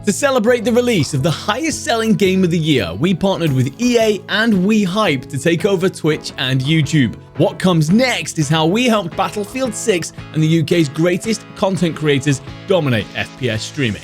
To celebrate the release of the highest selling game of the year, we partnered with EA and Wehype to take over Twitch and YouTube. What comes next is how we helped Battlefield 6 and the UK's greatest content creators dominate FPS streaming.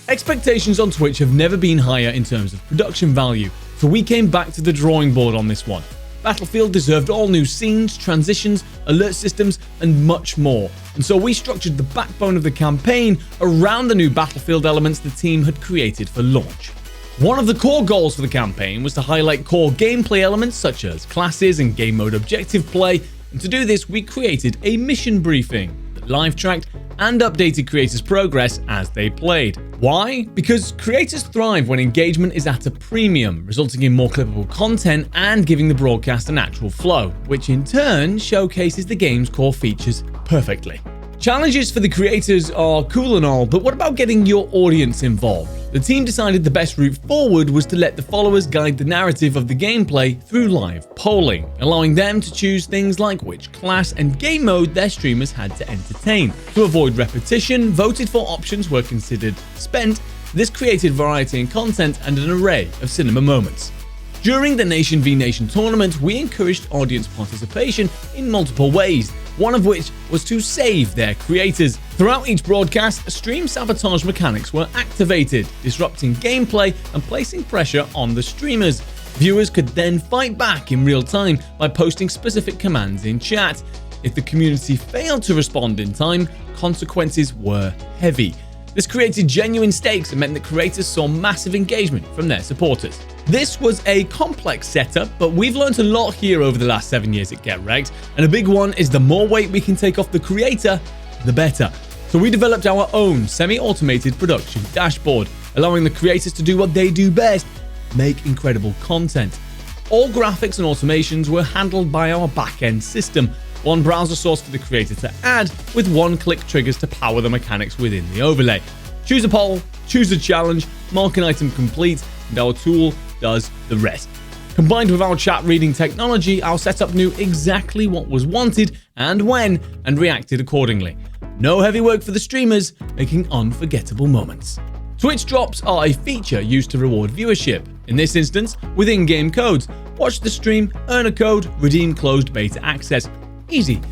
Expectations on Twitch have never been higher in terms of production value, so we came back to the drawing board on this one. Battlefield deserved all new scenes, transitions, alert systems, and much more. And so we structured the backbone of the campaign around the new Battlefield elements the team had created for launch. One of the core goals for the campaign was to highlight core gameplay elements such as classes and game mode objective play, and to do this we created a mission briefing that live-tracked and updated creators' progress as they played. Why? Because creators thrive when engagement is at a premium, resulting in more clippable content and giving the broadcast a natural flow, which in turn showcases the game's core features perfectly. Challenges for the creators are cool and all, but what about getting your audience involved? The team decided the best route forward was to let the followers guide the narrative of the gameplay through live polling, allowing them to choose things like which class and game mode their streamers had to entertain. To avoid repetition, voted for options were considered spent. This created variety in content and an array of cinema moments. During the Nation v Nation tournament, we encouraged audience participation in multiple ways, one of which was to save their creators. Throughout each broadcast, stream sabotage mechanics were activated, disrupting gameplay and placing pressure on the streamers. Viewers could then fight back in real time by posting specific commands in chat. If the community failed to respond in time, consequences were heavy. This created genuine stakes and meant that creators saw massive engagement from their supporters. This was a complex setup, but we've learned a lot here over the last 7 years at GETREKT, and a big one is the more weight we can take off the creator, the better. So we developed our own semi-automated production dashboard, allowing the creators to do what they do best, make incredible content. All graphics and automations were handled by our back-end system, one browser source for the creator to add, with one-click triggers to power the mechanics within the overlay. Choose a poll, choose a challenge, mark an item complete, and our tool does the rest. Combined with our chat reading technology, our setup knew exactly what was wanted and when, and reacted accordingly. No heavy work for the streamers, making unforgettable moments. Twitch drops are a feature used to reward viewership. In this instance, with in-game codes. Watch the stream, earn a code, redeem closed beta access. Easy.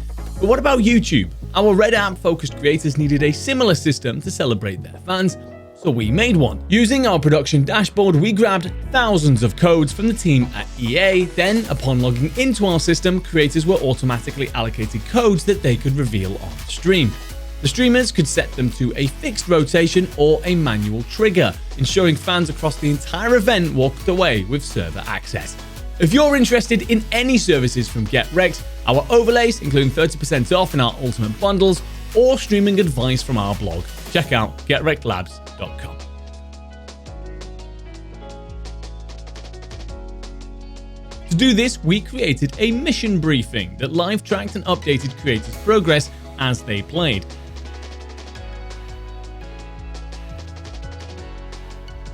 But what about YouTube? Our Red App-focused creators needed a similar system to celebrate their fans, so we made one. Using our production dashboard, we grabbed thousands of codes from the team at EA. Then, upon logging into our system, creators were automatically allocated codes that they could reveal on stream. The streamers could set them to a fixed rotation or a manual trigger, ensuring fans across the entire event walked away with server access. If you're interested in any services from GETREKT, our overlays, including 30% off in our ultimate bundles, or streaming advice from our blog, check out GETREKTLabs.com. To do this, we created a mission briefing that live-tracked and updated creators' progress as they played.